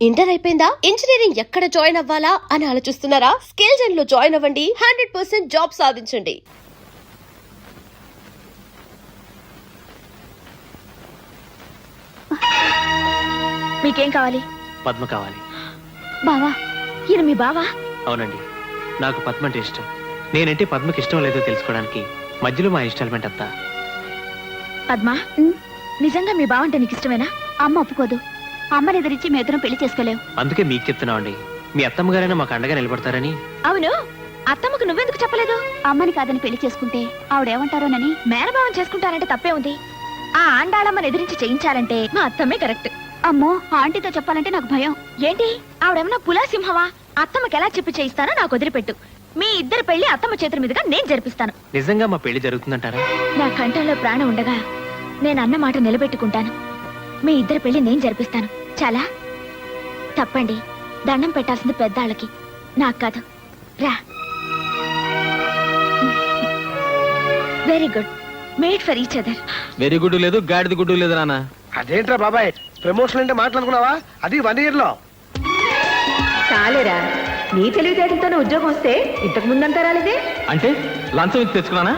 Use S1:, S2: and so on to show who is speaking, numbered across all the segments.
S1: Inter అయిపోయిందా? Engineering ఎక్కడ join అవ్వాలా అని ఆలోచిస్తున్నారా? స్కిల్ జెన్ లో జాయిన్ అవ్వండి. 100% జాబ్ సాధించండి.
S2: మీకేం కావాలి?
S3: పద్మ కావాలి.
S2: బావా, ఈయన మీ బావా?
S3: అవునండి, నాకు పద్మ అంటే ఇష్టం. నేనంటే పద్మకి ఇష్టం లేదో తెలుసుకోవడానికి మధ్యలో మా ఇన్స్టాల్మెంట్ అంతా.
S2: పద్మ, నిజంగా మీ బావ అంటే నీకు ఇష్టమేనా? అమ్మ ఒప్పుకోదు. అమ్మని ఎదిరించి మీ ఇద్దరం పెళ్లి చేసుకోలేవు.
S3: అందుకే మీకు చెప్తున్నామండి, మీ అత్తమ్మగారైనా మాకు అండగా నిలబడతారని.
S2: అవును, అత్తమ్మకు నువ్వెందుకు చెప్పలేదు? అమ్మని కాదని పెళ్లి చేసుకుంటే ఆవిడేమంటారోనని. మేనభావం చేసుకుంటానంటే తప్పే ఉంది. ఆ ఆండాళమ్మని ఎదిరించి చేయించాలంటే మా అత్తమ్మే కరెక్ట్. అమ్మో, ఆంటీతో చెప్పాలంటే నాకు భయం. ఏంటి, ఆవిడేమన్నా పులా సింహమా? అత్తమ్మకి ఎలా చెప్పి చేయిస్తానో నాకు వదిలిపెట్టు. మీ ఇద్దరు పెళ్లి అత్తమ్మ చేతుల మీదుగా నేను జరిపిస్తాను.
S3: నిజంగా మా పెళ్లి జరుగుతుందంటారా?
S2: నా కంఠంలో ప్రాణం ఉండగా నేను అన్న మాట నిలబెట్టుకుంటాను. మీ ఇద్దరు పెళ్లి నేను జరిపిస్తాను. చాలా తప్పండి, దండం పెట్టాల్సింది పెద్దాళ్ళకి, నాకు కాదు. రా. Very good, made for each other.
S4: Very good లేదు, గాడిది గుడ్డు లేదు నాన్న.
S5: అదేంట్రా బాబాయ్, ప్రమోషన్ అంటే మాట్లాడుకున్నావా? అది 1 year లో.
S6: చాలేరా, నీ తెలివితేటలతోనే ఉద్యోగం వస్తే ఇంతకు ముందంతా రాలేదే.
S4: అంటే లంచం ఇచ్చి తెచ్చుకున్నానా?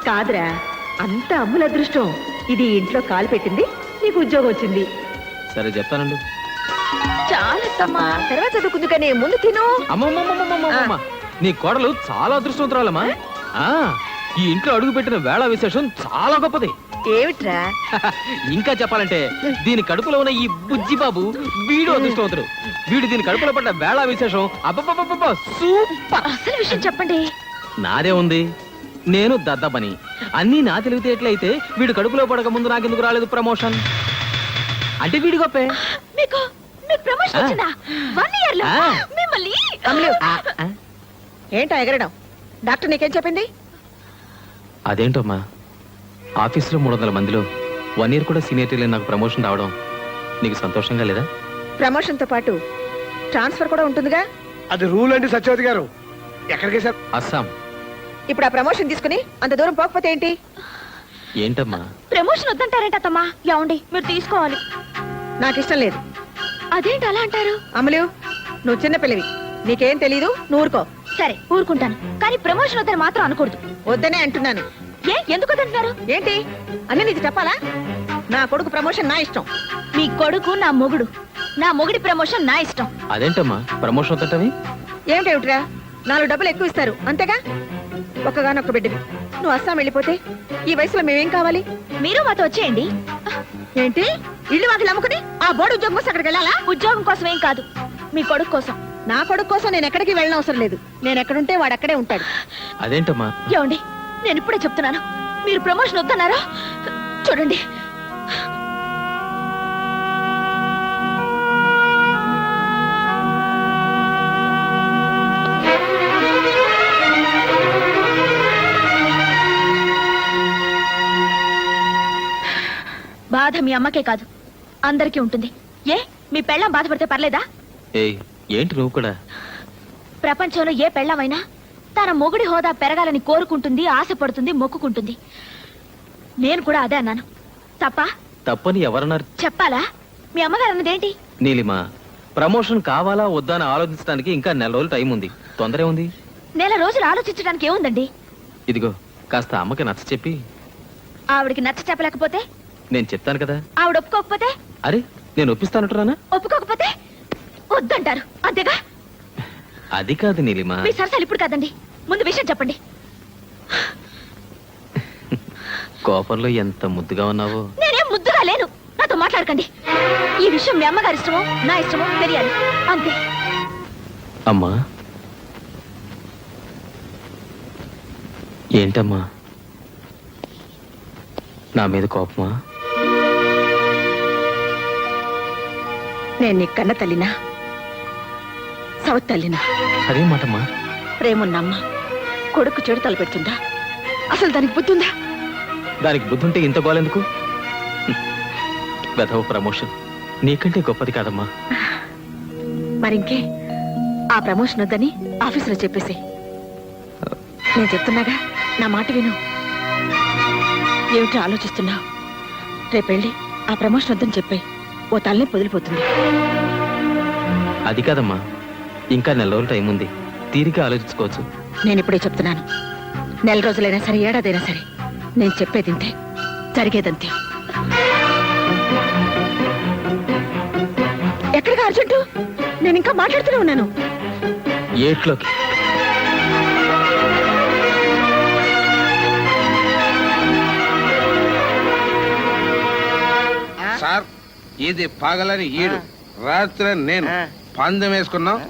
S6: కాదురా, అంత అమ్ముల అదృష్టం. ఇది ఇంట్లో కాలు పెట్టింది, నీకు ఉద్యోగం వచ్చింది.
S4: సరే చెప్తానండి.
S6: చాలమ్మా, తర్వాత చదువుకుంది కానీ ముందు తిను.
S4: అమ్మమ్మమ్మమ్మమ్మమ్మ, నీ కోడలు చాలా అదృష్టవంతురాలమ్మా. ఆ, ఈ ఇంట్లో అడుగు పెట్టిన వేళ విశేషం చాలా గొప్పది.
S6: ఏమిట్రా?
S4: ఇంకా చెప్పాలంటే దీని కడుపులో ఉన్న ఈ బుజ్జి బాబు వీడు అదృష్టవంతుడు. వీడు దీని కడుపులో పడ్డ వేళ విశేషం అబ్బబ్బబ్బబ్బ సూపర్.
S2: అసలు విషయం చెప్పండి.
S4: నాదే ఉంది, నేను దద్దబని. అన్నీ నా తెలివితేటలైతే వీడు కడుపులో పడక ముందు నాకెందుకు రాలేదు ప్రమోషన్? అంటే వీడి గొప్పే.
S2: మీకు ప్రమోషన్ వచ్చిందా? 1 year లో మిమ్మల్ని.
S6: ఏంటో ఎగరడం? డాక్టర్ నీకేం చెప్పింది?
S4: అదేంటమ్మా, ఆఫీసులో 300 మందిలో 1 year కూడా సీనియర్ నాకు ప్రమోషన్ రావడం నీకు సంతోషంగా లేదా?
S6: ప్రమోషన్ తో పాటు ట్రాన్స్ఫర్ కూడా ఉంటుందిగా.
S5: అది రూల్ అండి సత్యవతి గారు. ఎక్కడికి సార్?
S4: అస్సాం.
S6: ఇప్పుడు ఆ ప్రమోషన్ తీసుకుని అంత దూరం పోకపోతే ఏంటి?
S4: ఏంటమ్మా?
S2: ప్రమోషన్ వద్దంటారేంట అత్తమ్మా? ఏమండి, మీరు తీసుకోవాలి.
S6: నాకు ఇష్టం లేదు.
S2: అదేంటి అలా అంటారు?
S6: అమలు, నువ్వు చిన్న పిల్లవి, నీకేం తెలీదు, నువ్వు ఊరుకో.
S2: సరే ఊరుకుంటాను, కానీ ప్రమోషన్ వద్దని మాత్రం అనకూడదు.
S6: వద్దనే అంటున్నాను.
S2: ఎందుకు వద్దంటున్నారు?
S6: ఏంటి అన్ని నీకు చెప్పాలా? నా కొడుకు ప్రమోషన్ నా ఇష్టం.
S2: మీ కొడుకు నా మొగుడు, నా మొగుడి ప్రమోషన్ నా ఇష్టం.
S4: అదేంటమ్మా ప్రమోషన్ వద్దటవి?
S6: ఏమిటేమిట్రా, 4 డబ్బులు ఎక్కువ ఇస్తారు అంతేగా. ఒక్కగానొక్క బిడ్డవి, నువ్వు అస్సాం వెళ్ళిపోతే ఈ వయసులో మేమేం కావాలి?
S2: మీరు మాతో వచ్చేయండి.
S6: ఏంటి, ఇల్లు వాకిలు అమ్ముకుని ఆ బోర్డు ఉద్యోగం కోసం అక్కడికి వెళ్ళాలా?
S2: ఉద్యోగం కోసం ఏం కాదు, మీ కొడుకు కోసం.
S6: నా కొడుకు కోసం నేను ఎక్కడికి వెళ్ళిన అవసరం లేదు. నేను ఎక్కడుంటే వాడు అక్కడే ఉంటాడు.
S4: అదేంటమ్మా?
S2: ఏమండి, నేను ఇప్పుడే చెప్తున్నాను, మీరు ప్రమోషన్ వద్దన్నారా? చూడండి, బాధ మీ అమ్మకే కాదు అందరికీ ఉంటుంది. ఏ, మీ పెళ్ళాం బాధపడితే పర్లేదా?
S4: ఏయ్, ఏంటి నువ్వు కూడా?
S2: ప్రపంచంలో ఏ పెళ్ళామైనా తన మొగుడి హోదా పెరగాలని కోరుకుంటుంది, ఆశపడుతుంది, మొక్కుకుంటుంది. నేను కూడా అదే అన్నాను. తప్ప?
S4: తప్పని ఎవరన్నారు?
S2: చెప్పాలా? మీ అమ్మగారు అన్నదేంటి?
S4: నీలిమా, ప్రమోషన్ కావాలా వద్దా అని ఆలోచించడానికి ఇంకా 4 రోజులు టైం ఉంది. తొందరే ఉంది.
S2: 1 రోజులు ఆలోచించడానికి ఏముందండి?
S4: ఇదిగో, కాస్త అమ్మకి నచ్చ చెప్పి.
S2: ఆవిడికి నచ్చ చెప్పలేకపోతే?
S4: నేను చెప్తాను కదా.
S2: ఆవిడ ఒప్పుకోకపోతే?
S4: అరే, నేను ఒప్పిస్తానంటున్నానా?
S2: ఒప్పుకోకపోతే వద్దంటారు అంతేగా?
S4: అది కాదు నీలిమా.
S2: మీ సరసాలు ఇప్పుడు కాదండి, ముందు విషయం చెప్పండి.
S4: కోపంలో ఎంత ముద్దుగా ఉన్నావో.
S2: నేనేం ముద్దుగా లేను, నాతో మాట్లాడకండి. ఈ విషయం మీ అమ్మగారి ఇష్టమో నా ఇష్టమో తెలియాలి, అంతే.
S4: అమ్మా, ఏంటమ్మా, నా మీద కోపమా?
S6: నేను నీ కన్న తల్లినా, సవత్ తల్లినా?
S4: అదే మాటమ్మా.
S6: ప్రేమున్నమ్మ కొడుకు చెడు తలపెడుతుందా? అసలు దానికి బుద్ధి ఉందా?
S4: దానికి బుద్ధి ఉంటే ఇంత గోలెందుకు? వెధవ ప్రమోషన్ నీకంటే గొప్పది కాదమ్మా.
S6: మరింకే, ఆ ప్రమోషన్ వద్దని ఆఫీసులో చెప్పేసి. నేను చెప్తున్నాగా, నా మాట విను. ఏమిటో ఆలోచిస్తున్నావు? రేపెళ్ళి ఆ ప్రమోషన్ వద్దని చెప్పాయి, ఓ తల్లి వదిలిపోతుంది.
S4: అది కాదమ్మా, ఇంకా నెల రోజులు టైం ఉంది, తీరిక ఆలోచించుకోవచ్చు.
S6: నేను ఇప్పుడే చెప్తున్నాను, నెల రోజులైనా సరే ఏడాదైనా సరే నేను చెప్పేది ఇంతే, జరిగేదంతే. ఎక్కడికి అర్జెంటు? నేను ఇంకా మాట్లాడుతూనే ఉన్నాను.
S4: ఏట్లోకి.
S7: సార్ ఇది పగలని ఈడు, రాత్రి నేను పందెం వేసుకున్నాం,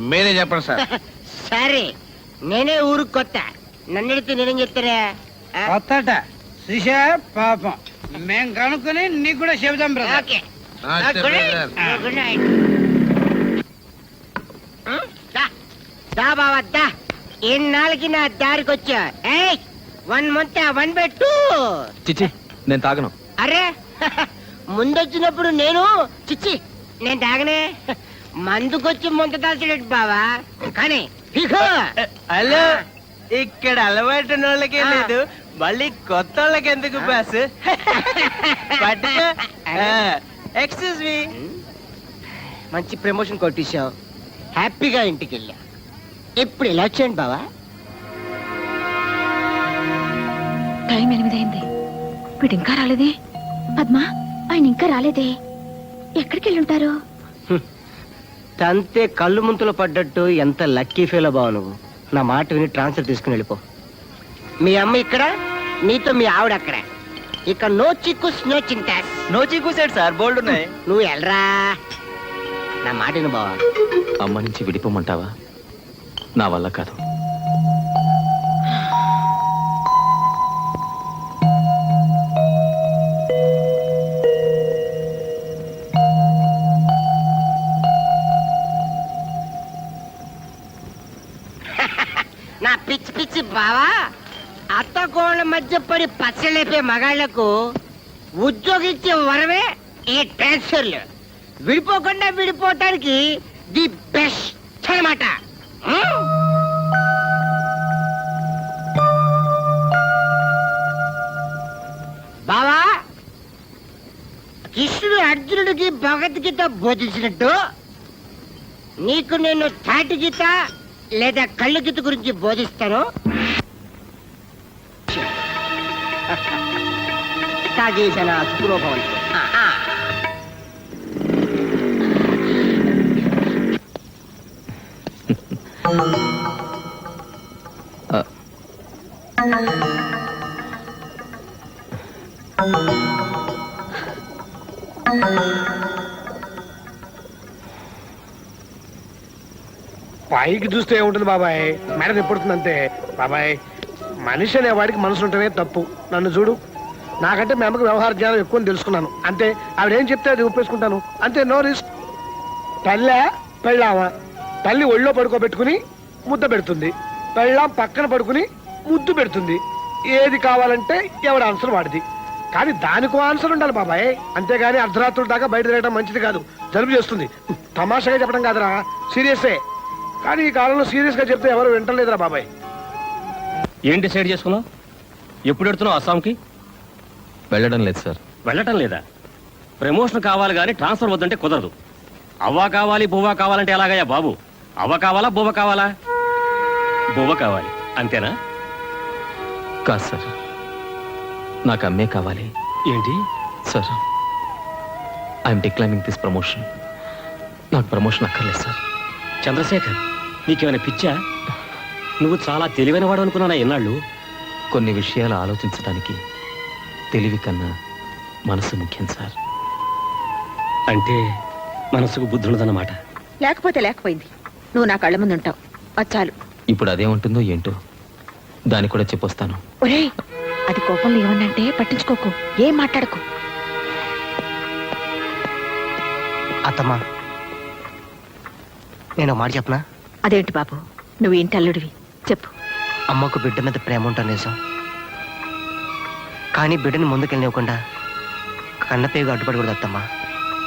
S7: మీరే చెప్పండి సార్.
S8: సరే నేనే ఊరికి కొత్త, నన్ను అడిగితే నేనేం చెప్తారా?
S9: కొత్తట శ్రీష పాపం మేం కనుక్కొని నీకు కూడా చెబుదాం బ్రదర్.
S8: ఓకే
S7: ఆ, చెప్పండి సార్.
S8: Good night. దా బావా దా, ఎన్నాళ్ళకి నా దారికి వచ్చా. 1 month 1/2.
S4: చిచ్చి, నేను తాగను.
S8: అరే ముందొచ్చినప్పుడు నేను చిచ్చి నేను తాగనే, మందుకొచ్చి ముంత దాల్చడేటి బావా. కానీ ఇగో
S3: హలో, ఇక్కడ అలవాటు వాళ్ళకే లేదు, మళ్ళీ కొత్త వాళ్ళకి ఎందుకు బాస్? Excuse me.
S8: మంచి ప్రమోషన్ కొట్టేశావు, హ్యాపీగా ఇంటికి వెళ్ళా. ఇప్పుడు ఇలా వచ్చేయండి బావా.
S2: టైం 8 అయింది, వీడు ఇంకా రాలేదే. పద్మా, ఆయన ఇంకా రాలేదే, ఎక్కడికి వెళ్ళుంటారు?
S8: తంతే కళ్ళు ముంతలో పడ్డట్టు ఎంత లక్కీ ఫీల్ బావు నువ్వు. నా మాట విని ట్రాన్స్ఫర్ తీసుకుని వెళ్ళిపో. మీ అమ్మ ఇక్కడ, నీతో మీ ఆవిడ అక్కడ. ఇక నో చిక్కు నో చింతాస్.
S3: నో చీకూసాడు సార్, బోల్డ్ ఉన్నాయి.
S8: నువ్వు వెళ్ళరా, నా మాట విను బావా.
S4: అమ్మ నుంచి విడిపోమంటావా? నా వల్ల కాదు.
S8: నా పిచ్చి పిచ్చి బావా, అత్తకోళ్ళ మధ్య పడి పచ్చలేపే మగాళ్లకు ఉద్యోగిచ్చే వరమే ఈ ట్రాన్స్ఫర్లు. విడిపోకుండా విడిపోవటానికి ది బెస్ట్ అన్నమాట. బావా, కృష్ణుడు అర్జునుడికి భగవద్గీత బోధించినట్టు నీకు నేను తాటి గీత లేదా కళ్ళు గీత గురించి బోధిస్తాను. తాగేసిన సుఖరూపం.
S5: పైకి చూస్తే ఏముంటుంది బాబాయ్, మేడం ఎప్పుడుతుంది అంతే. బాబాయ్, మనిషి అనే వాడికి మనసు ఉంటమే తప్పు. నన్ను చూడు, నాకంటే మీ అమ్మకి వ్యవహార జ్ఞానం ఎక్కువ తెలుసుకున్నాను అంతే. ఆవిడేం చెప్తే అది ఒప్పేసుకుంటాను అంతే, నో రిస్క్. తల్లే పెళ్ళామా, తల్లి ఒళ్ళో పడుకోబెట్టుకుని ముద్ద పెడుతుంది, పెళ్ళాం పక్కన పడుకుని ముద్దు పెడుతుంది. ఏది కావాలంటే ఎవరి ఆన్సర్ వాడిది. కానీ దానికో ఆన్సర్ ఉండాలి బాబాయ్, అంతేగాని అర్ధరాత్రుల దాకా బయట తిరగడం మంచిది కాదు, జలుబు చేస్తుంది. తమాషాగా చెప్పడం కాదురా, సీరియసే. కానీ ఈ కాలంలో సీరియస్ గా చెప్తే ఎవరు వింటలేదురా బాబాయ్.
S10: ఏం డిసైడ్ చేసుకున్నావు? ఎప్పుడు వెళ్తున్నావు అస్సాంకి?
S4: వెళ్ళడం లేదు సార్.
S10: వెళ్ళటం లేదా? ప్రమోషన్ కావాలి కానీ ట్రాన్స్ఫర్ వద్దంటే కుదరదు. అవ్వ కావాలి బువ్వ కావాలంటే ఎలాగయ్యా బాబు? అవ్వ కావాలా బువ్వ కావాలా? బువ్వ కావాలి అంతేనా?
S4: కాదు సార్, నాకు అమ్మే కావాలి.
S10: ఏంటి
S4: sir, I'm declining this promotion. నాకు ప్రమోషన్ అక్కర్లేదు సార్.
S10: చంద్రశేఖర్, నీకేమైనా పిచ్చా? నువ్వు చాలా తెలివైన వాడు అనుకున్నానా ఎన్నాళ్ళు?
S4: కొన్ని విషయాలు ఆలోచించడానికి తెలివి కన్నా మనసు ముఖ్యం సార్.
S10: అంటే మనసుకు బుద్ధి ఉండదన్నమాట.
S6: లేకపోతే లేకపోయింది, నువ్వు నా కళ్ళ ముందు ఉంటావు, చాలు.
S4: ఇప్పుడు అదేముంటుందో ఏంటో, దాన్ని కూడా చెప్పొస్తాను.
S6: ఒరేయ్, అది కోపంలో ఏమన్నంటే పట్టించుకోకు, ఏం మాట్లాడకు.
S8: అత్తమ్మా, నేను మాట చెప్పనా?
S6: అదేంటి బాబు, నువ్వు ఏంటి అల్లుడివి, చెప్పు.
S8: అమ్మకు బిడ్డ మీద ప్రేమ ఉంటుంది నిజం, కానీ బిడ్డని ముందుకెళ్ళనివ్వకుండా కన్నపేగు అడ్డుపడకూడదు అత్తమ్మా.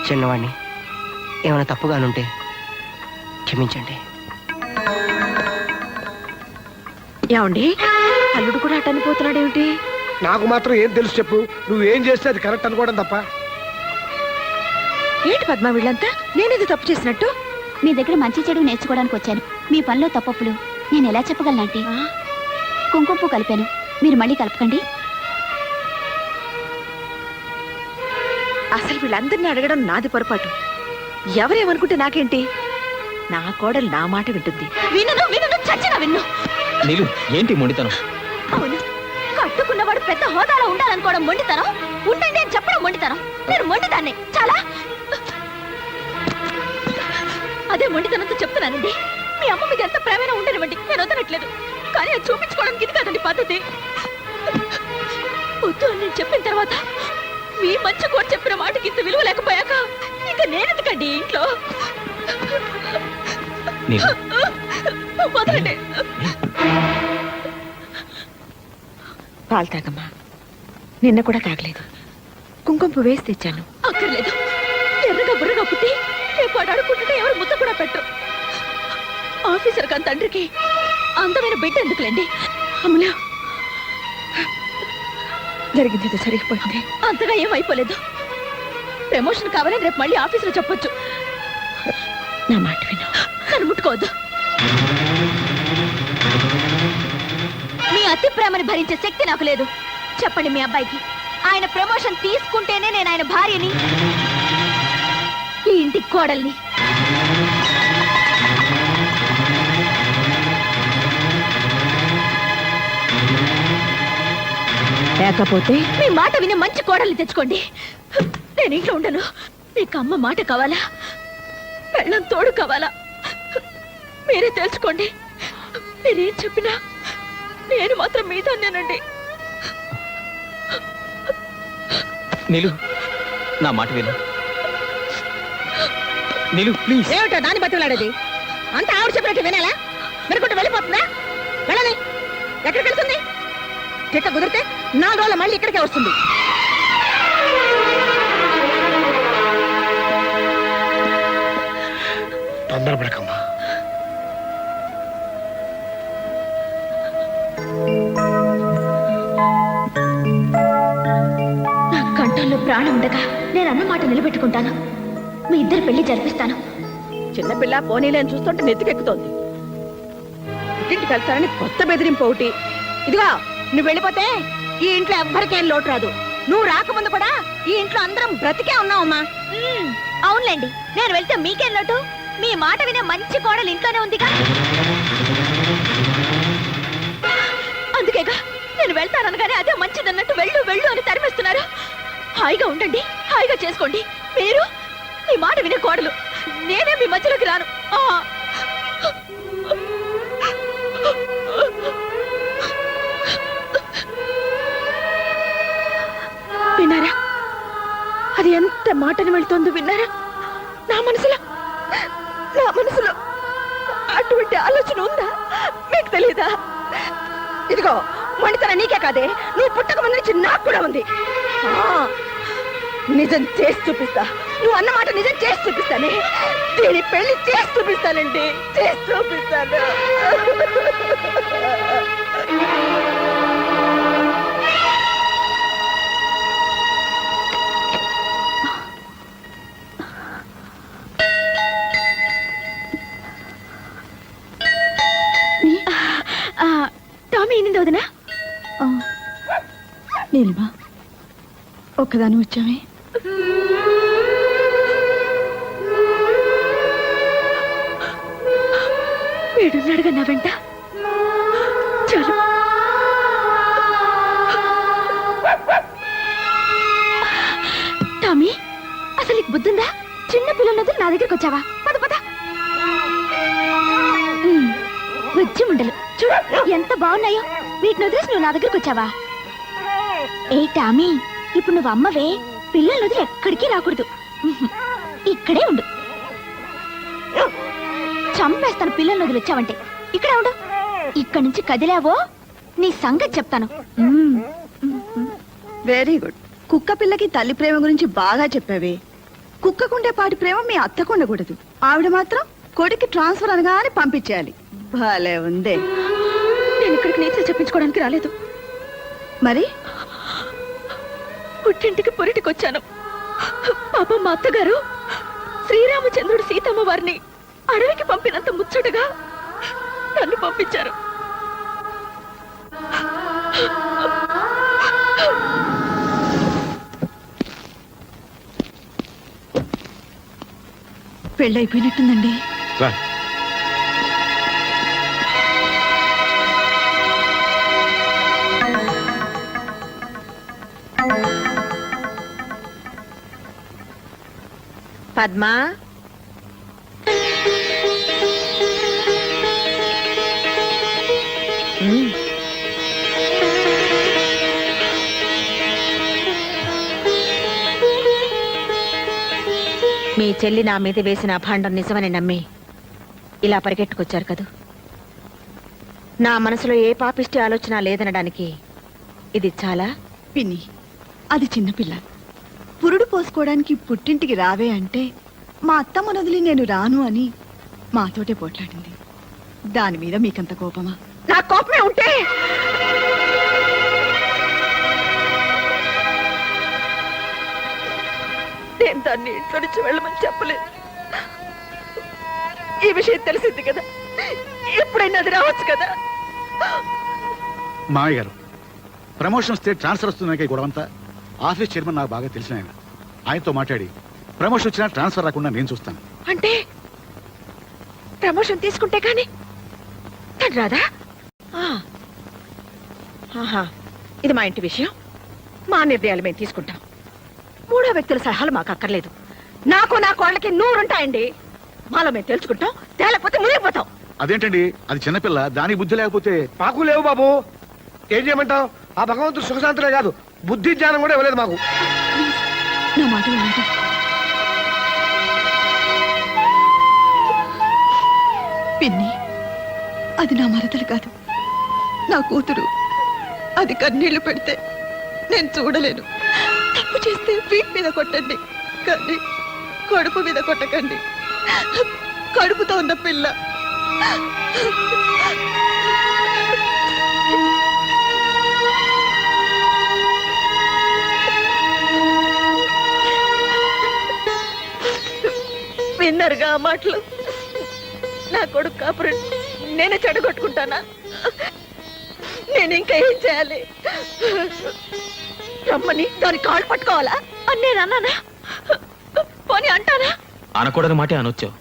S8: చిన్నవాడిని, ఏమైనా తప్పుగానుంటే క్షమించండి.
S6: ఏమండి, అల్లుడు కూడా అటు అనిపోతున్నాడేమిటి?
S5: నాకు మాత్రం ఏం తెలుసు చెప్పు, నువ్వేం చేస్తే అది కరెక్ట్ అనుకోవడం తప్ప.
S6: ఏంటి పద్మ, వీళ్ళంతా నేనేది తప్పు చేసినట్టు?
S2: మీ దగ్గర మంచి చెడు నేర్చుకోవడానికి వచ్చాను. మీ పనిలో తప్పప్పులు నేను ఎలా చెప్పగలను ఆంటీ? కుంకుమ పువ్వు కలిపాను, మీరు మళ్ళీ కలపకండి.
S6: అసలు వీళ్ళందరినీ అడగడం నాది పొరపాటు. ఎవరేమనుకుంటే నాకేంటి? నా కోడలు నా మాట వింటుంది.
S2: వినను వినను చచ్చిన విన్ను.
S4: నీలు ఏంటి మొండితనం?
S2: అవును, కట్టుకున్నవాడు పెద్ద హోదాలో ఉండాలనుకోవడం మొండితనం, ఉండండి అని చెప్పడం మొండితనం. నేను మొండిదాన్ని చాలా. అదే మొండితనంతో చెప్తున్నానండి. మీ అమ్మ మీద ఎంత ప్రేమైనా ఉండనివ్వండి, నేను వదలట్లేదు. కానీ అది చూపించుకోవడానికి ఇది కాదండి పద్ధతి. వద్దు అని నేను చెప్పిన తర్వాత మీ మంచి కూడా చెప్పిన మాటకి ఇంత విలువ లేకపోయాక ఇంకా నేనెందుకండి ఇంట్లో? వదలండి.
S6: పాలు తాగమ్మా. నిన్న కూడా తాగలేదు. కుంకుమ పువ్వు వేసి తెచ్చాను.
S2: అక్కర్లేదు. ఎర్రగా బుర్రగా పుట్టి రేపు వాడు అడుక్కుంటుంటే ఎవరు ముద్ద కూడా పెట్టు. ఆఫీసర్ కాని తండ్రికి అందమైన బిడ్డ ఎందుకులేండి?
S6: అమ్ములా, జరిగింది సరిగిపోయింది.
S2: అంతగా ఏమైపోలేదు. ప్రమోషన్ కావాలని రేపు మళ్ళీ ఆఫీసులో చెప్పొచ్చు.
S6: నా మాట విను.
S2: నన్ను ముట్టుకోవద్దు. మీ అతి ప్రేమని భరించే శక్తి నాకు లేదు. చెప్పండి మీ అబ్బాయికి, ఆయన ప్రమోషన్ తీసుకుంటేనే నేను ఆయన భార్యని, ఈ ఇంటి కోడల్ని.
S6: లేకపోతే
S2: మీ మాట విని మంచి కోడల్ని తెచ్చుకోండి. నేను ఇంట్లో ఉండను. మీకు అమ్మ మాట కావాలా, పెళ్ళం తోడు కావాలా, మీరే తెలుసుకోండి. మీరేం చెప్పినా నేను మాత్రం మీదాన్నేనండి.
S4: నీలు నా మాట విను. నీలు ప్లీజ్.
S6: ఏమిటో దాన్ని బతులాడేది? అంత ఆవిడ చెప్పినట్టు వినాలా? వినకుంటే వెళ్ళిపోతుందా? వెళ్ళని ఎక్కడికి వెళ్తుంది? చెక్క కుదిరితే 4 రోజులు మళ్ళీ ఇక్కడికే వస్తుంది.
S5: తొందరపడకమ్మా.
S2: నా కంఠంలో ప్రాణం ఉండగా నేను అన్న మాట నిలబెట్టుకుంటాను. మీ ఇద్దరు పెళ్లి జరిపిస్తాను.
S6: చిన్నపిల్ల పోనీలేని చూస్తుంటే నెత్తికెక్కుతోంది. ఇంటికి వెళ్తానని కొత్త బెదిరింపు ఒకటి. ఇదిగో, నువ్వు వెళ్ళిపోతే ఈ ఇంట్లో ఎవ్వరికేం లోటు రాదు. నువ్వు రాకముందు కూడా ఈ ఇంట్లో అందరం బ్రతికే ఉన్నావమ్మా.
S2: అవునులేండి, నేను వెళ్తే మీకేం లోటు? మీ మాట వినే మంచి కోడలు ఇంట్లోనే ఉందిగా. అందుకేగా నేను వెళ్తాననగానే అదే మంచిదన్నట్టు వెళ్ళు వెళ్ళు అని తరిమేస్తున్నారు. హాయిగా ఉండండి, హాయిగా చేసుకోండి. మీరు మీ మాట వినే కోడలు, నేనే మీ మధ్యలోకి రాను.
S6: విన్నారా? అది ఎంత మాటను వెళ్తోందో విన్నారా? నా మనసులో అటువంటి ఆలోచన ఉందా? మీకు తెలీదా? ఇదిగో, మొండితనం నీకే కాదే, నువ్వు పుట్టక ముందు నుంచి నాకు కూడా ఉంది. నిజం చేసి చూపిస్తా. నువ్వు అన్న మాట నిజం చేసి చూపిస్తానే. దీని పెళ్లి చేసి చూపిస్తానండి, చేసి చూపిస్తాను.
S2: టామీ ఏంది వదినా?
S6: నీలిమా, ఒక్కదాని వచ్చామే.
S2: వీడున్నాడుగా నా వెంట. చాలు. టామీ, అసలు నీకు బుద్ధుందా? చిన్న పిల్లలతో నా దగ్గరికి వచ్చావా? పద పద. బుజ్జి ముండలు చూడు ఎంత బాగున్నాయో. వీటిని వదిలేసి నువ్వు నా దగ్గరికి వచ్చావా? ఏ టామీ, ఇప్పుడు నువ్వు అమ్మవే, పిల్లలు వదిలి ఎక్కడికి రాకూడదు. ఇక్కడే ఉండు. చంపేస్తాను పిల్లల్ని వదిలి వచ్చావంటే. ఇక్కడే ఉండు. ఇక్కడి నుంచి కదిలావో నీ సంగతి చెప్తాను.
S6: Very good. కుక్క పిల్లకి తల్లి ప్రేమ గురించి బాగా చెప్పావే. కుక్కకుండే పాటి ప్రేమ మీ అత్తకు ఉండకూడదు. ఆవిడ మాత్రం కొడుకు ట్రాన్స్ఫర్ అనగానే పంపించేయాలి. భలే ఉందే.
S2: నేను ఇక్కడికి నీతులు చెప్పించుకోవడానికి రాలేదు.
S6: మరి
S2: పుట్టింటికి పొరిటికొచ్చాను. పాపం మా అత్తగారు శ్రీరామచంద్రుడు సీతమ్మ వారిని
S6: అడవికి పంపినంత ముచ్చటగా నన్ను పంపించారు. పెళ్ళైపోయినట్టుందండి. పద్మా, మీ చెల్లి నా మీద వేసిన అభాండం నిజమని నమ్మి ఇలా పరిగెట్టుకొచ్చారు కదూ. నా మనసులో ఏ పాపిష్టి ఆలోచన లేదనడానికి ఇది చాలా.
S11: పిన్ని, అది చిన్నపిల్ల. పురుడు పోసుకోవడానికి పుట్టింటికి రావే అంటే మా అత్తమ్మ వదిలి నేను రాను అని మాతోటే పోట్లాడింది. దాని మీద మీకంత కోపమా?
S6: నా కోపమే ఉంటే నేను దాన్ని ఇంట్లో నుంచి వెళ్ళమని చెప్పలేదు. ఈ విషయం తెలిసింది కదా, ఎప్పుడైనా అది రావచ్చు కదా.
S12: మామయ్య గారు, ప్రమోషన్ వస్తే ట్రాన్స్ఫర్ వస్తున్నాయి గొడవంతా. ఆఫీస్ చైర్మన్ నాకు బాగా తెలిసిన ఆయన. ఆయనతో మాట్లాడి ప్రమోషన్ వచ్చినా ట్రాన్స్ఫర్ రాకుండా నేను చూస్తాను.
S6: అంటే ప్రమోషన్ తీసుకుంటే కానీ తను రాదా? ఇది మా ఇంటి విషయం, మా నిర్ణయాలు మేము తీసుకుంటాం. మూడో వ్యక్తుల సలహాలు మాకు అక్కర్లేదు. నాకు నా కోళ్ళకి 100 ఉంటాయండి. మాలో మేము తెలుసుకుంటాం, తేలేకపోతే మునిగిపోతాం.
S12: అదేంటండి, అది చిన్నపిల్ల, దానికి బుద్ధి లేకపోతే.
S5: మాకు లేవు బాబు, ఏం చేయమంటావు? ఆ భగవంతుడు సుఖశాంతులే కాదు, బుద్ధి జ్ఞానం కూడా ఇవ్వలేదు మాకు.
S11: నా మాట వినండి. పిన్ని, అది నా మరదలు కాదు, నా కూతురు. అది కన్నీళ్లు పెడితే నేను చూడలేను. తప్పు చేస్తే వీపు మీద కొట్టండి, కానీ కడుపు మీద కొట్టకండి. కడుపుతో ఉన్న పిల్ల.
S6: విన్నారుగా ఆ మాటలు? నా కొడుకు కాపురం నేనే చెడగొట్టుకుంటానా? నేను ఇంకా ఏం చేయాలి? రమ్మని దాని కాళ్ళు పట్టుకోవాలా అని నేను అన్నానా? పోనీ అంటానా?
S4: అనకూడని మాటే అనొచ్చావు.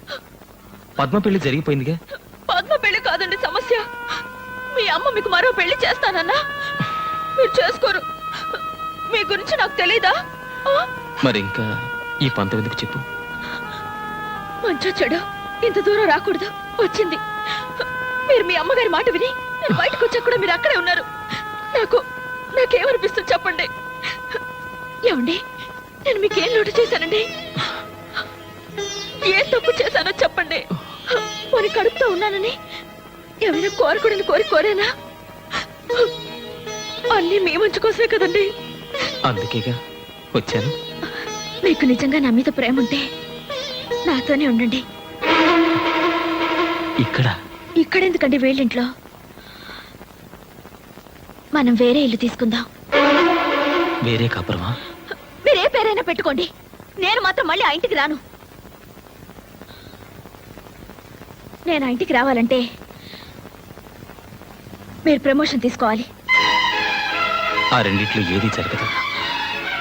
S4: పద్మ పెళ్లి జరిగిపోయిందిగా.
S6: పద్మ పెళ్లి కాదండి సమస్య. మీ అమ్మ మీకు మరో పెళ్లి చేస్తానన్నా మీరు చేసుకోరు. మీ గురించి నాకు తెలీదా?
S4: మరి ఇంకా ఈ పంతం ఎందుకు చెప్పు?
S6: మంచో చెడు ఇంత దూరం రాకూడదు, వచ్చింది. మీరు మీ అమ్మగారి మాట విని నేను బయటకు వచ్చా కూడా మీరు అక్కడే ఉన్నారు. నాకేమనిపిస్తుంది చెప్పండి. ఏమండి, నేను మీకేం లోటు చేశానండి? ఏ తప్పు చేశానో చెప్పండి. పోనీ కడుపుతో ఉన్నానని ఏమైనా కోరకూడని కోరేనా? అన్నీ మీ మంచి కోసమే కదండి.
S4: అందుకేగా వచ్చాను.
S2: మీకు నిజంగా నా మీద ప్రేమ ఉంటే నాతోనే ఉండండి. ఇక్కడెందుకండి వేళ్ళింట్లో? మనం వేరే ఇల్లు తీసుకుందాం.
S4: వేరే కాపురమా?
S2: మీరే పేరైనా పెట్టుకోండి, నేను మాత్రం మళ్ళీ ఆ ఇంటికి రాను. నేను ఆ ఇంటికి రావాలంటే మీరు ప్రమోషన్ తీసుకోవాలి.
S4: ఆ రెండిట్లో ఏది జరగదు,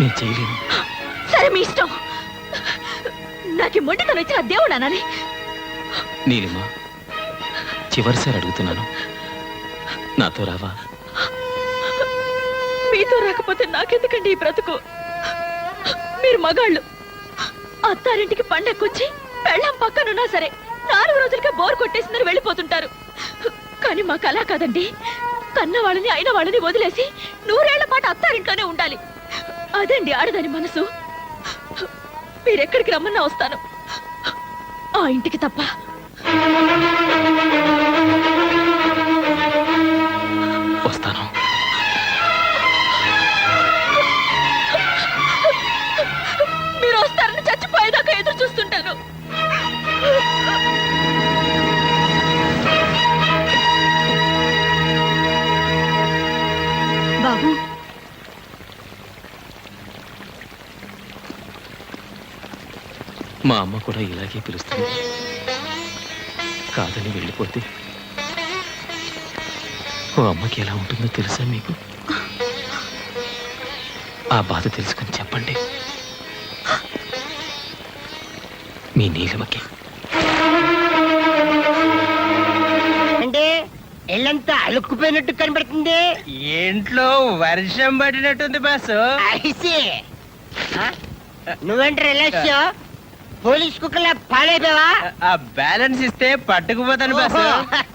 S4: నేను చేయలేను.
S2: సరే, మీ ఇష్టం. నాకు మొండితనం ఇచ్చిన దేవుడు అనాలి.
S4: నీలిమా, చివరిసారి అడుగుతున్నాను, నాతో రావా?
S6: మీతో రాకపోతే నాకెందుకండి ఈ బ్రతుకు? మీరు మగాళ్ళు. అత్తారింటికి పండక్కొచ్చి పెళ్ళం పక్కనున్నా సరే 4 రోజులకే బోర్ కొట్టేసిందని వెళ్ళిపోతుంటారు. కానీ మాకు అలా కాదండి. కన్న వాళ్ళని అయిన వాళ్ళని వదిలేసి 100 ఏళ్ల పాటు అత్తారింట్లోనే ఉండాలి. అదండి ఆడదాని మనసు. మీరెక్కడికి రమ్మన్నా వస్తాను, ఆ ఇంటికి తప్ప.
S4: వస్తాను.
S6: మీరు వస్తారని చచ్చిపోయేదాకా ఎదురు చూస్తుంటాను.
S11: బాబు,
S4: మా అమ్మ కూడా ఇలాగే పిలుస్తుంది.
S3: కాదని వెళ్ళిపోతే ఓ అమ్మకి ఎలా ఉంటుందో తెలుసా మీకు? ఆ బాధ తెలుసుకుని చెప్పండి మీ నీలమకి.
S8: అంటే ఎల్లంతా అలుక్కుపోయినట్టు కనబడుతుంది.
S4: ఇంట్లో వర్షం పడినట్టుంది బాసు.
S8: ఐసి నువ్వేంటి రిలాక్స్ పోలీస్ కుక్కలా పాడైపోయావా?
S4: ఆ బ్యాలెన్స్ ఇస్తే పట్టుకుపోతాను బాసు.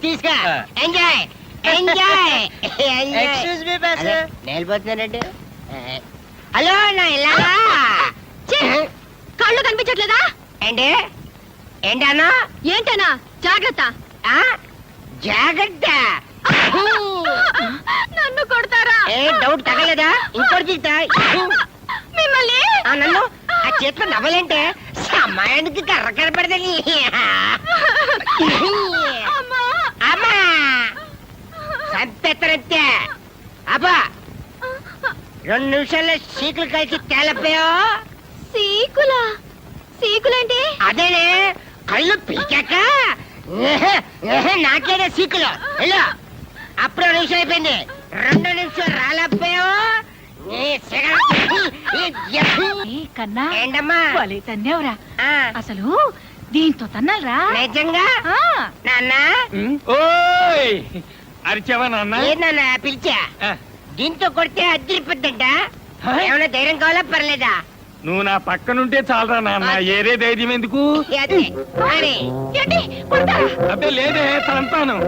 S8: తీసుకా enjoy enjoy
S4: excuse me boss.
S8: నేలిపోతున్నానండి. హలో నా ఇలాగా
S2: కళ్ళు కనిపించట్లేదా?
S8: ఏంటి ఏంటన్నా?
S2: ఏంటనా? జాగ్రత్త.
S8: జాగ్రత్త.
S2: నన్ను కొడతారా?
S8: ఏ డౌట్ తగలేదా? ఇంకోటి తీస్తా.
S2: మిమ్మల్ని
S8: నన్ను ఆ చేతిలో నవ్వలేంటే సమయానికి కర్ర కనపడదని. అమ్మా సంపెత్తనంతే. అబ్బా 2 నిమిషాల్లో సీకులు కలిసి తేలపోయా.
S2: సీకులా? సీకులేంటి?
S8: అదేనే కళ్ళు పీకాక నాకేనే సీకులు. వెళ్ళు. అప్పుడు 2 నిమిషాలు అయిపోయింది. 2 నిమిషాలు రాలేకపోయావు.
S2: కన్నా
S8: ఏంటమ్మా?
S2: తన్నేవరా అసలు దీంతో తన్నాలరా?
S8: నిజంగా నాన్న?
S10: ఓయ్ అరిచావా నాన్న?
S8: నాన్న పిలిచా. దీంతో కొడితే అద్దరిపోద్దంట. ఏమైనా ధైర్యం కావాలా పర్లేదా?
S10: నువ్వు నా పక్కనుంటే చాలరా నాన్న, ఏరే ధైర్యం ఎందుకు?
S8: అదే మరి.
S10: అబ్బే లేదే సంతానం.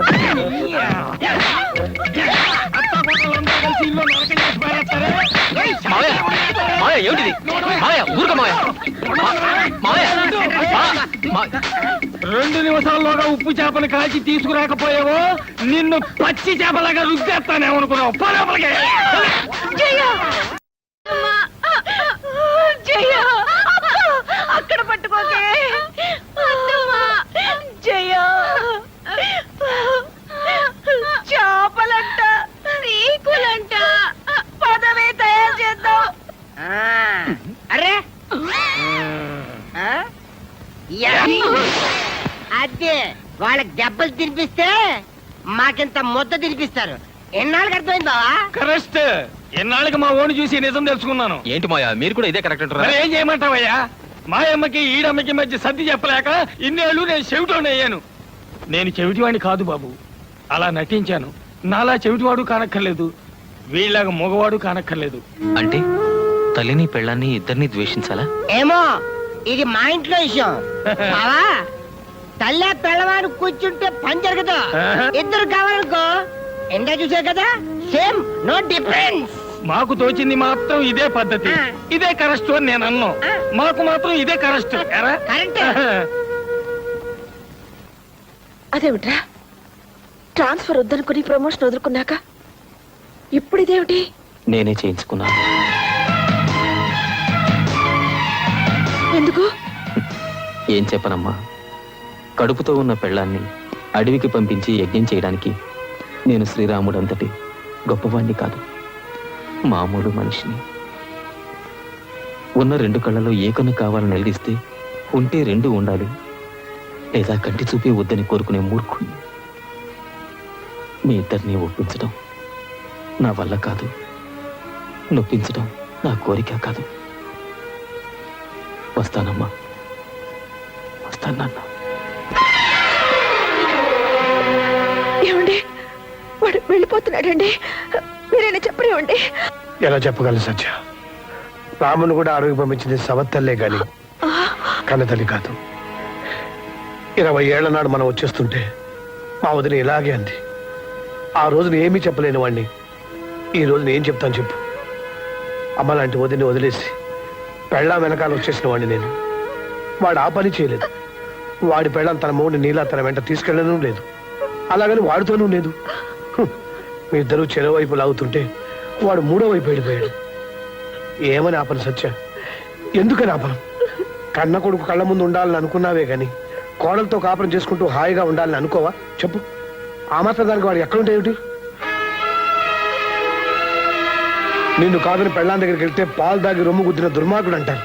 S3: ఏమిటిది? ఊరుక మావయ్య.
S10: 2 నిమిషాల్లోగా ఉప్పు చేపలు కాల్చి తీసుకురాకపోయావో నిన్ను పచ్చి చేపలాగా రుద్దేస్తానేమనుకున్నావు. పోరాపలకే
S6: అక్కడ పట్టుకోకే. జయ చేపలంట సీకులంట పదవే తయారు చేద్దాం.
S8: అరే అదే వాళ్ళకి దెబ్బలు తినిపిస్తే మాకింత ముద్ద తినిపిస్తారు. ఎన్నాళ్ళకి అర్థమైంది బావా?
S10: కరెక్ట్. ఎన్నాళ్ళకి మా ఓణి చూసి నిజం తెలుసుకున్నాను.
S3: ఏంటి మాయా మీరు కూడా ఇదే కరెక్ట్ అంటారా?
S10: మరి ఏం చేయమంటావయ్యా? మా అమ్మకి ఈడమ్మకి మధ్య సర్ది చెప్పలేక ఇన్నేళ్ళు నేను చెవిటోని అయ్యాను. నేను చెవిటివాడిని కాదు బాబు, అలా నటించాను. నాలా చెవిటివాడు కానక్కర్లేదు, వీళ్ళగా మగవాడు కానక్కర్లేదు.
S3: అంటే తల్లిని పెళ్ళాన్ని ఇద్దరిని ద్వేషించాలా?
S8: ఏమో ఇది మా ఇంట్లో విషయం బావా. తల్లి పిల్లవాడు కూర్చుంటే పని జరగదు. ఇద్దరు కావాలనుకో ఎండా చూసే కదా, సేమ్ నో డిఫరెన్స్.
S10: మాకు తోచింది మాత్రం ఇదే పద్ధతి, ఇదే కరెక్ట్ అని నేను అన్నాను. మాకు మాత్రం ఇదే కరెక్ట్.
S8: కరెక్ట్.
S6: అదేమిట్రా ట్రాన్స్ఫర్ వద్దనుకుని ప్రమోషన్ వదులుకున్నాక ఇప్పుడు ఇదేమిటి?
S3: నేనే చేయించుకున్నాను.
S6: ఎందుకు?
S3: ఏం చెప్పనమ్మా, కడుపుతో ఉన్న పెళ్ళాన్ని అడవికి పంపించి యజ్ఞం చేయడానికి నేను శ్రీరాముడు అంతటి గొప్పవాణ్ణి కాదు, మామూలు మనిషిని. ఉన్న 2 కళ్ళలో ఏ కన్ను కావాలని నిలదీస్తే ఉంటే 2 ఉండాలి, లేదా కంటి చూపి వద్దని కోరుకునే మూర్ఖుణ్ణి. మీ ఇద్దరిని ఒప్పించడం నా వల్ల కాదు, నొప్పించడం నా కోరిక కాదు. వస్తానమ్మా, వస్తాను నాన్న.
S6: ఏమండి వాడు వెళ్ళిపోతున్నాడండి, మీరైనా చెప్పరేమండి?
S5: ఎలా చెప్పగలను సత్య? రామును కూడా అడవికి పంపించింది సవత్తల్లే గాని కన్నతల్లి కాదు. 20 ఏళ్ల నాడు మనం వచ్చేస్తుంటే మా వదిన ఇలాగే అంది. ఆ రోజున ఏమీ చెప్పలేని వాడిని ఈ రోజున ఏం చెప్తాను చెప్పు? అమ్మ లాంటి వదిని వదిలేసి పెళ్ళాం వెనకాల వచ్చేసిన వాడిని నేను. వాడు ఆ పని చేయలేదు. వాడి పెళ్ళాం తన మూడిని నీలా తన వెంట తీసుకెళ్ళడం లేదు, అలాగని వాడితోనూ లేదు. మీ ఇద్దరు చెరో వైపు లాగుతుంటే వాడు 3వ వైపు వెళ్ళిపోయాడు. ఏమని ఆపను సత్య? ఎందుకని ఆపను? కన్న కొడుకు కళ్ళ ముందు ఉండాలని అనుకున్నావే గాని కోడలతో కాపురం చేసుకుంటూ హాయిగా ఉండాలని అనుకోవా? చెప్పు. ఆ మాత్రం దానికి వాడు ఎక్కడుంటే ఏమిటి? నిన్ను కాదని పెళ్ళాం దగ్గరికి వెళ్తే పాలు దాగి రొమ్ము గుద్దిన దుర్మార్గుడు అంటారు.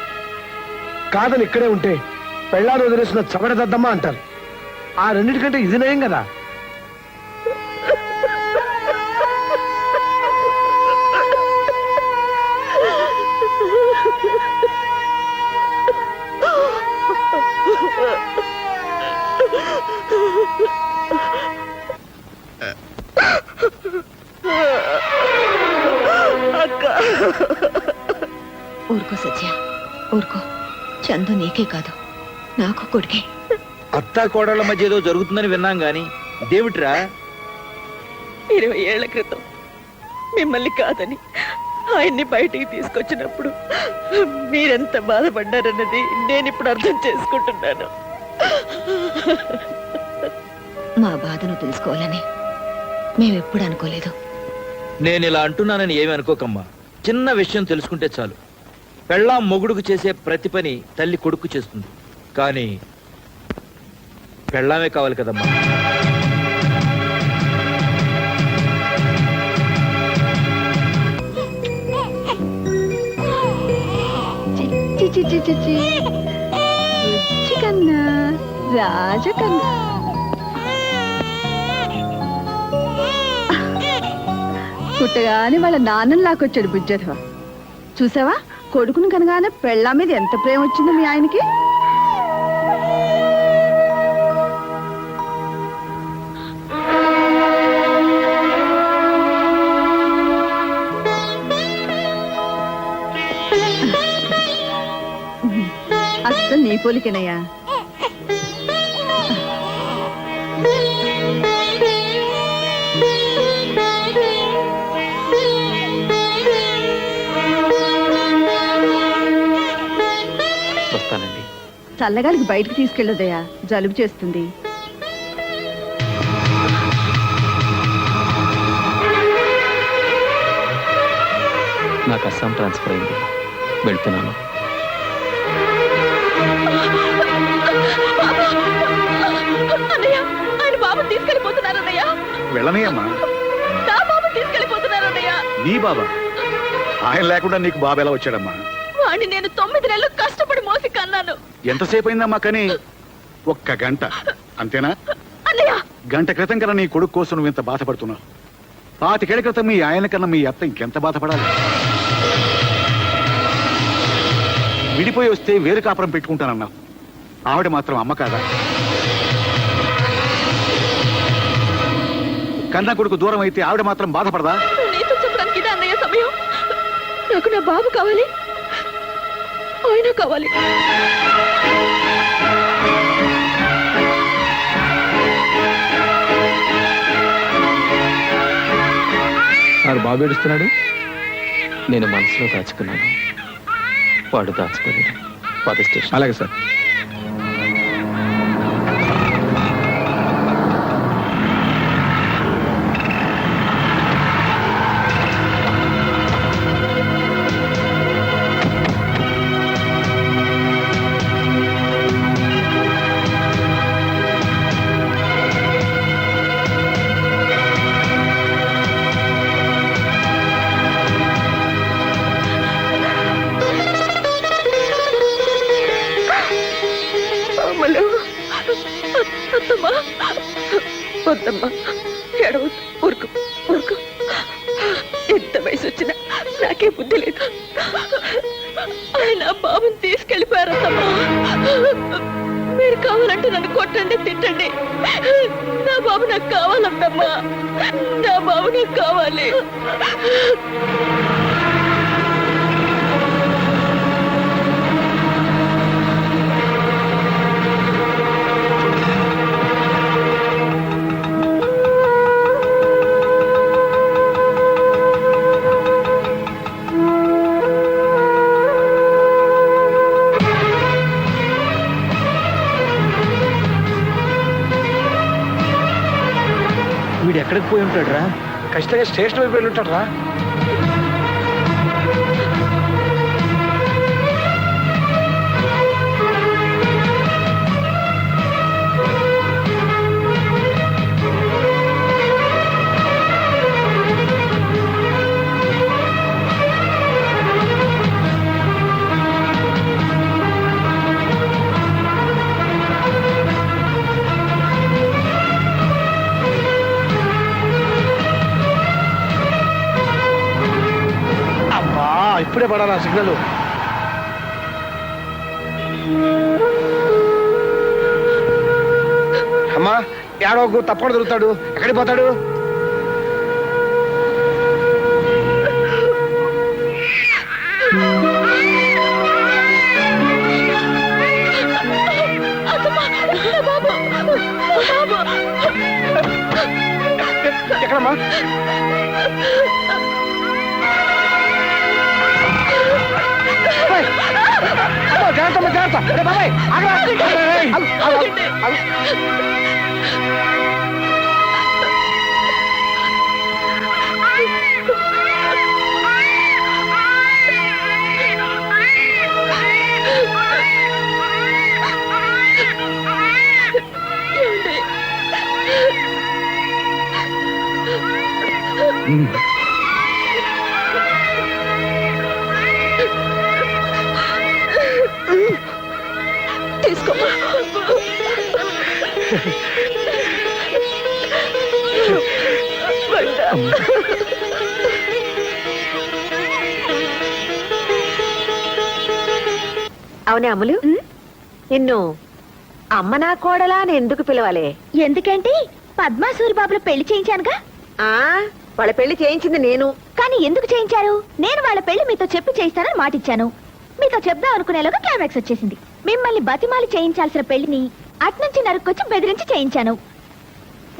S5: కాదని ఇక్కడే ఉంటే పెళ్ళాన్ని వదిలేసిన చవడదద్దమ్మా అంటారు. ఆ రెండింటికంటే ఇది నయం కదా.
S11: ఊరుకో సత్య, ఊరుకో. చందు నీకే కాదు, నాకు కొడుకే.
S4: అత్తా కోడళ్ళ మధ్య ఏదో జరుగుతుందని విన్నాం గాని దేవుట్రా
S6: 20 ఏళ్ల క్రితం మిమ్మల్ని కాదని ఆయన్ని బయటికి తీసుకొచ్చినప్పుడు మీరెంత బాధపడ్డారన్నది నేను ఇప్పుడు అర్థం చేసుకుంటున్నాను.
S11: మా బాధను తెలుసుకోవాలని మేమెప్పుడు అనుకోలేదు.
S4: నేను ఇలా అంటున్నానని ఏమి అనుకోకమ్మా. చిన్న విషయం తెలుసుకుంటే చాలు. పెళ్ళాం మొగుడుకు చేసే ప్రతి పని తల్లి కొడుకు చేస్తుంది. కానీ పెళ్ళామే కావాలి కదమ్మా.
S11: కన్నా రాజకన్నా పుట్టగానే వాళ్ళ నాన్నని లాక్కొచ్చాడు బుజ్జధవ. చూసావా, కొడుకుని కనగానే పెళ్ళా మీద ఎంత ప్రేమ వచ్చిందో మీ ఆయనకి. అస్సలు నీ పోలికేనయ్యా.
S3: వస్తానండి.
S11: చల్లగాలికి బయటకు తీసుకెళ్ళదయ్యా, జలుబు చేస్తుంది.
S3: నాకు అస్సాం ట్రాన్స్ఫర్ అయింది, వెళ్తున్నాను.
S2: ఆయన బాబు తీసుకెళ్ళిపోతున్నారన్నయ్య.
S12: వెళ్ళనీయమ్మా.
S2: నా బాబు తీసుకెళ్ళిపోతున్నారన్నయ్య.
S12: నీ బాబా? ఆయన లేకుండా నీకు బాబు ఎలా వచ్చాడమ్మా?
S2: వాణ్ణి నేను 9 నెలలు కష్టపడి మోసి కన్నాను.
S12: ఎంతసేపు అయిందమ్మా? కానీ 1 గంట అంతేనా?
S2: అన్నయ్య,
S12: గంట క్రితం కన్నా నీ కొడుకు కోసం నువ్వు ఇంత బాధపడుతున్నావు. 25 ఏళ్ల క్రితం మీ ఆయన కన్నా మీ అత్త ఇంకెంత బాధపడాలి. విడిపోయి వస్తే వేరు కాపురం పెట్టుకుంటానన్నావు. ఆవిడ మాత్రం అమ్మ కాదా? కన్నా కొడుకు దూరం అయితే ఆవిడ మాత్రం బాధపడదా?
S2: నీతో చెప్పడానికి ఇదే అన్నయ్య సమయం. నాకు నా బాబు కావాలి, ఆయన కావాలి.
S3: బాబు ఏడుస్తున్నాడు. నేను మనసులో దాచుకున్నాను, వాడు దాచుకోలేడు. పద స్టేషన్.
S12: అలాగే సార్.
S6: వద్దమ్మా, ఏడవ, ఊరుకు ఊరుకు. ఎంత వయసు వచ్చినా నాకే బుద్ధి లేదు. ఆయన బాబుని తీసుకెళ్ళిపోయారమ్మా. మీరు కావాలంటే నన్ను కొట్టండి, తిట్టండి. నా బాబు నాకు కావాలమ్మా. నా బాబు నాకు కావాలి.
S4: వీడు ఎక్కడికి పోయి ఉంటాడు రా?
S5: ఖచ్చితంగా స్టేషన్ వైపు వెళ్ళి ఉంటాడు రా. ఇప్పుడే పడాలా సిగ్నల్. అమ్మా ఏడవకు, తప్పకుండా దొరుకుతాడు. ఎక్కడికి పోతాడు? ఎక్కడమ్మా? జాగ్రత్త జాగ్రత్త. బాబాయ్
S6: తీసుకో. అవునే అమ్ములు, నిన్ను అమ్మ నా కోడలా అని ఎందుకు పిలవాలి?
S2: ఎందుకంటే పద్మా సూరిబాబుల పెళ్లి చేయించానుగా.
S6: వాళ్ళ పెళ్లి చేయించింది నేను.
S2: కానీ ఎందుకు చేయించారు? నేను వాళ్ళ పెళ్లి మీతో చెప్పి చేయిస్తానని మాటిచ్చాను. మీతో చెప్దాం అనుకునేలోగా క్లైమాక్స్ వచ్చేసింది. మిమ్మల్ని బతిమాలి చేయించాల్సిన పెళ్లిని అట్నుంచి నరుక్కొచ్చి బెదిరించి చేయించాను.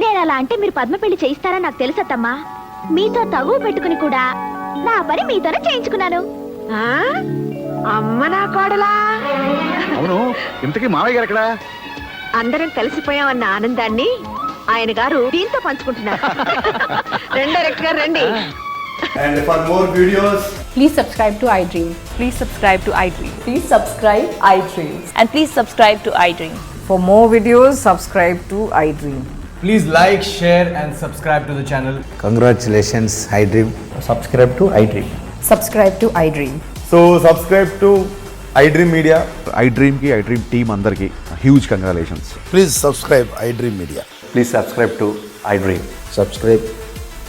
S2: నేను అలా అంటే మీరు పద్మ పెళ్లి చేయిస్తారని నాకు తెలుసత్తమ్మా. మీతో తగువ పెట్టుకుని కూడా నా పని మీతోనే చేయించుకున్నాను.
S6: అమ్మ నా కోడలా?
S12: అవును, ఇంతకీ మావయ్య గారు ఎక్కడా?
S6: అందరం కలిసిపోయామన్న ఆనందాన్ని ఆయన గారు దీంతో పంచుకుంటున్నారు. రండి డైరెక్టర్ గారు, రండి.
S13: And for more videos,
S14: please subscribe to iDream.
S11: Please subscribe to iDream.
S14: Please subscribe iDream.
S11: And please subscribe to iDream.
S14: For more videos, subscribe to iDream.
S13: please like, share and subscribe to the channel.
S15: Congratulations, iDream.
S13: Subscribe to iDream.
S14: Subscribe to iDream.
S13: So subscribe to iDream Media.
S12: iDream కి iDream team అందరికి huge congratulations.
S15: Please subscribe iDream Media.
S13: Please subscribe to iDream.
S15: Subscribe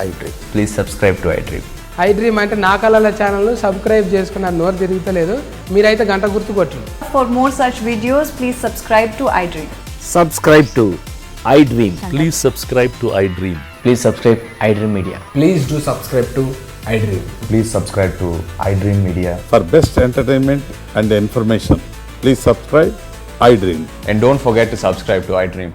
S15: iDream.
S13: Please subscribe to iDream.
S9: iDream అంటే నా కళల channel subscribe చేసుకున్న నోరు తిరుగుతలేదు. మీరైతే గంట గుర్తు కొట్టండి.
S14: For more such videos, please subscribe to iDream.
S3: Subscribe to iDream. Please subscribe to iDream.
S13: Please subscribe iDream Media. Please do subscribe to iDream. Please subscribe to iDream Media.
S12: For best entertainment and information, please subscribe iDream.
S13: And don't forget to subscribe to iDream.